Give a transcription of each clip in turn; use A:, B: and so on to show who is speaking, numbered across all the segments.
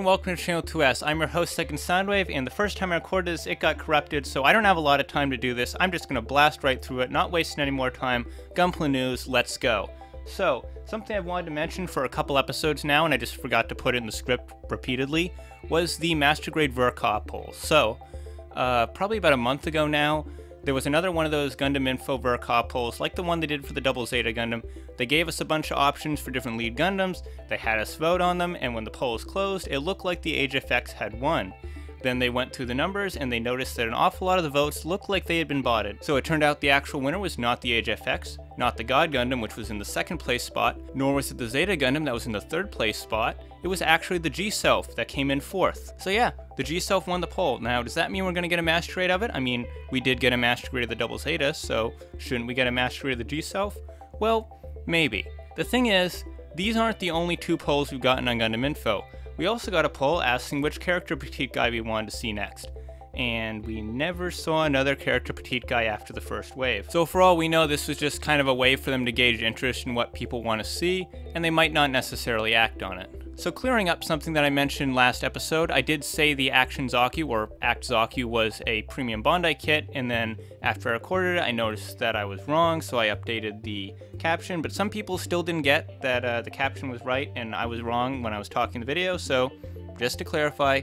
A: welcome to Channel 2S. I'm your host, Second Soundwave, and the first time I recorded this, it got corrupted, so I don't have a lot of time to do this. I'm just going to blast right through it, not wasting any more time. Gunpla news, let's go. So, something I've wanted to mention for a couple episodes now, and I just forgot to put it in the script repeatedly, was the Master Grade Birkhoff poll. So, probably about a month ago now, there was another one of those Gundam Info Birkhoff polls, like the one they did for the Double Zeta Gundam. They gave us a bunch of options for different lead Gundams, they had us vote on them, and when the poll was closed, it looked like the HFX had won. Then they went through the numbers, and they noticed that an awful lot of the votes looked like they had been botted. So it turned out the actual winner was not the HFX, not the God Gundam, which was in the second place spot, nor was it the Zeta Gundam that was in the third place spot. It was actually the G-Self that came in fourth. So yeah, the G-Self won the poll. Now, does that mean we're going to get a Master Grade of it? I mean, we did get a Master Grade of the Double Zeta, so shouldn't we get a Master Grade of the G-Self? Well, maybe. The thing is, these aren't the only two polls we've gotten on Gundam Info. We also got a poll asking which character petite guy we wanted to see next. And we never saw another character petite guy after the first wave. So for all we know, this was just kind of a way for them to gauge interest in what people want to see, and they might not necessarily act on it. So clearing up something that I mentioned last episode, I did say the Action Zaku, or Act Zaku, was a premium Bandai kit, and then after I recorded it, I noticed that I was wrong, so I updated the caption, but some people still didn't get that the caption was right, and I was wrong when I was talking the video, so just to clarify,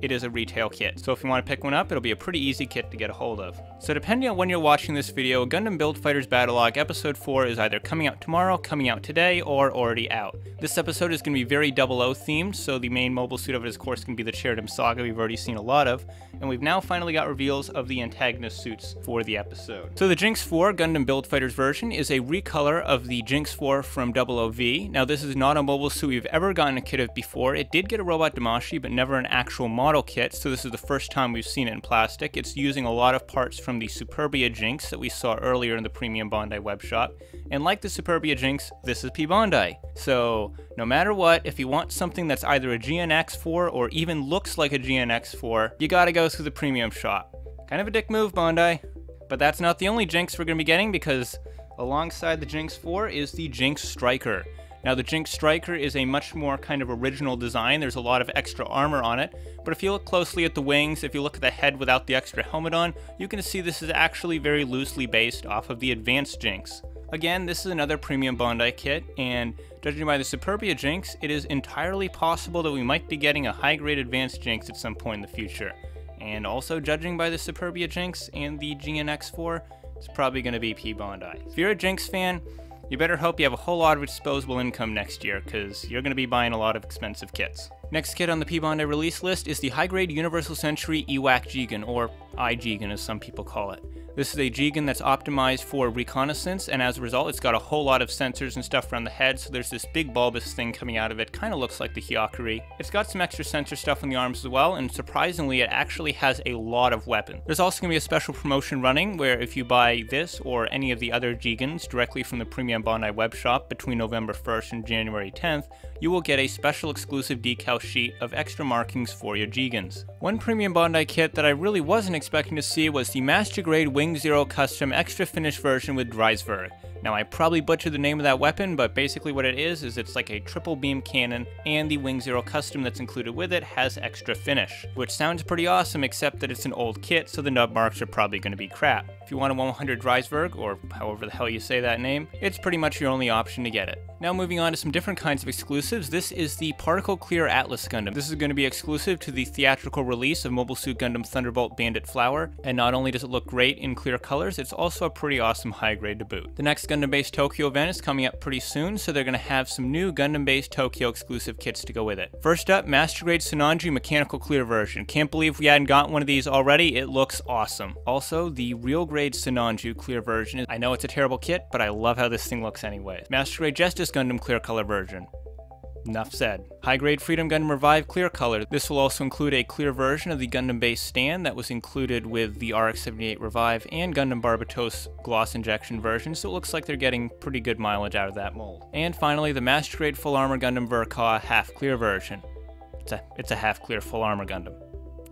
A: it is a retail kit. So if you want to pick one up, it'll be a pretty easy kit to get a hold of. So depending on when you're watching this video, Gundam Build Fighters Battlelog Episode 4 is either coming out tomorrow, coming out today, or already out. This episode is going to be very 00 themed, so the main mobile suit of it is of course going to be the Sheridan Saga we've already seen a lot of, and we've now finally got reveals of the antagonist suits for the episode. So the Jinx 4 Gundam Build Fighters version is a recolor of the Jinx 4 from 00V. Now this is not a mobile suit we've ever gotten a kit of before. It did get a robot Damashi, but never an actual model kit, so this is the first time we've seen it in plastic. It's using a lot of parts from the Superbia Jinx that we saw earlier in the premium Bandai web shop, and like the Superbia Jinx, this is P Bandai. So no matter what, if you want something that's either a GNX4 or even looks like a GNX4, you gotta go through the premium shop. Kind of a dick move, Bandai. But that's not the only Jinx we're gonna be getting, because alongside the Jinx 4 is the Jinx Striker. Now the Jinx Striker is a much more kind of original design. There's a lot of extra armor on it, but if you look closely at the wings, if you look at the head without the extra helmet on, you can see this is actually very loosely based off of the Advanced Jinx. Again, this is another premium Bandai kit, and judging by the Superbia Jinx, it is entirely possible that we might be getting a high-grade Advanced Jinx at some point in the future. And also judging by the Superbia Jinx and the GNX4, it's probably going to be P Bandai. If you're a Jinx fan, you better hope you have a whole lot of disposable income next year, because you're going to be buying a lot of expensive kits. Next kit on the P Bandai release list is the high-grade Universal Century EWAC Jegan, or iJegan as some people call it. This is a Jegan that's optimized for reconnaissance, and as a result it's got a whole lot of sensors and stuff around the head, so there's this big bulbous thing coming out of it, kind of looks like the Hyakuri. It's got some extra sensor stuff on the arms as well, and surprisingly it actually has a lot of weapon. There's also going to be a special promotion running, where if you buy this or any of the other Jegans directly from the premium Bandai web shop between November 1st and January 10th, you will get a special exclusive decal sheet of extra markings for your Jegans. One premium Bandai kit that I really wasn't expecting to see was the Master Grade Wing Zero Custom Extra Finish version with Dreisberg. Now I probably butchered the name of that weapon, but basically what it is it's like a triple beam cannon, and the Wing Zero Custom that's included with it has extra finish, which sounds pretty awesome, except that it's an old kit, so the nub marks are probably going to be crap. If you want a 100 Dreisberg, or however the hell you say that name, it's pretty much your only option to get it. Now moving on to some different kinds of exclusives, this is the Particle Clear Atlas Gundam. This is going to be exclusive to the theatrical release of Mobile Suit Gundam Thunderbolt Bandit Flower, and not only does it look great in clear colors, it's also a pretty awesome high grade to boot. The next Gundam-based Tokyo event is coming up pretty soon, so they're going to have some new Gundam-based Tokyo exclusive kits to go with it. First up, Master Grade Sinanju Mechanical Clear version. Can't believe we hadn't gotten one of these already, it looks awesome. Also, the Real Grade Sinanju Clear version. I know it's a terrible kit, but I love how this thing looks anyways. Master Grade Justice Gundam Clear Color version. Enough said. High-grade Freedom Gundam Revive Clear Color. This will also include a clear version of the Gundam-based stand that was included with the RX-78 Revive and Gundam Barbatos Gloss Injection version, so it looks like they're getting pretty good mileage out of that mold. And finally, the Master Grade Full Armor Gundam Birkhoff Half Clear version. It's a half clear Full Armor Gundam.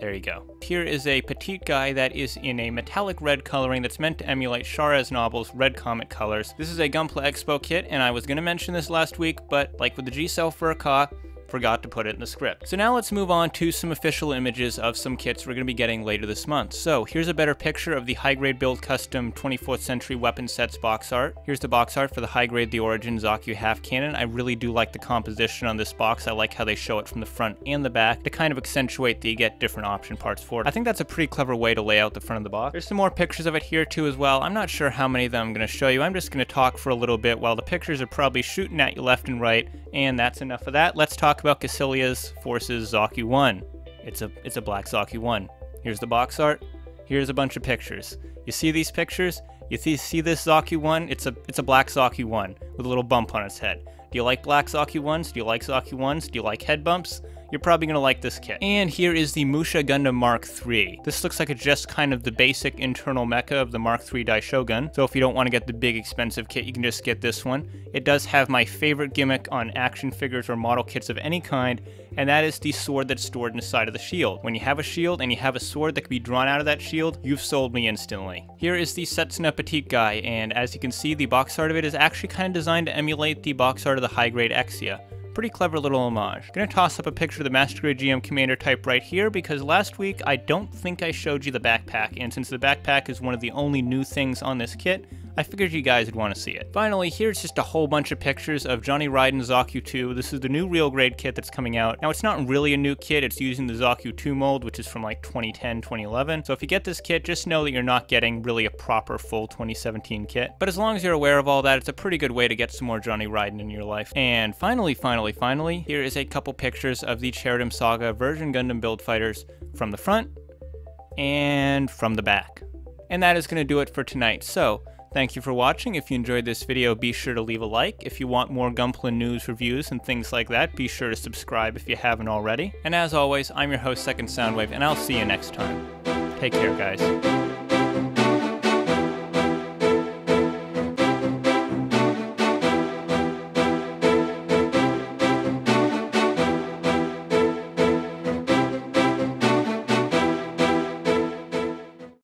A: There you go. Here is a petite guy that is in a metallic red coloring that's meant to emulate Charez Novel's Red Comet colors. This is a Gunpla Expo kit, and I was going to mention this last week, but like with the G-Self Birkhoff, forgot to put it in the script. So now let's move on to some official images of some kits we're going to be getting later this month. So here's a better picture of the high grade build custom 24th century weapon sets box art. Here's the box art for the high grade The Origin Zaku half cannon. I really do like the composition on this box. I like how they show it from the front and the back to kind of accentuate that you get different option parts for it. I think that's a pretty clever way to lay out the front of the box. There's some more pictures of it here too as well. I'm not sure how many of them I'm going to show you. I'm just going to talk for a little bit while the pictures are probably shooting at you left and right, and that's enough of that. Let's talk about Caecilia's Forces Zaku 1. It's a black Zaku 1. Here's the box art. Here's a bunch of pictures. You see these pictures? You see this Zaku 1? It's a black Zaku 1 with a little bump on its head. Do you like black Zaku 1s? Do you like Zaku 1s? Do you like head bumps? You're probably going to like this kit. And here is the Musha Gundam Mark III. This looks like it's just kind of the basic internal mecha of the Mark III Daishogun. So if you don't want to get the big expensive kit, you can just get this one. It does have my favorite gimmick on action figures or model kits of any kind, and that is the sword that's stored inside of the shield. When you have a shield and you have a sword that can be drawn out of that shield, you've sold me instantly. Here is the Setsuna Petite guy, and as you can see, the box art of it is actually kind of designed to emulate the box art of the high grade Exia. Pretty clever little homage. Gonna toss up a picture of the Master Grade GM Commander type right here because last week I don't think I showed you the backpack, and since the backpack is one of the only new things on this kit, I figured you guys would want to see it. Finally, here's just a whole bunch of pictures of Johnny Raiden Zaku 2. This is the new real grade kit that's coming out. Now, it's not really a new kit. It's using the Zaku 2 mold, which is from like 2010, 2011. So if you get this kit, just know that you're not getting really a proper full 2017 kit. But as long as you're aware of all that, it's a pretty good way to get some more Johnny Raiden in your life. And finally, here is a couple pictures of the Sheridan Saga version Gundam build fighters from the front and from the back. And that is going to do it for tonight. So, thank you for watching. If you enjoyed this video, be sure to leave a like. If you want more Gunpla news, reviews, and things like that, be sure to subscribe if you haven't already. And as always, I'm your host, Second Soundwave, and I'll see you next time. Take care, guys.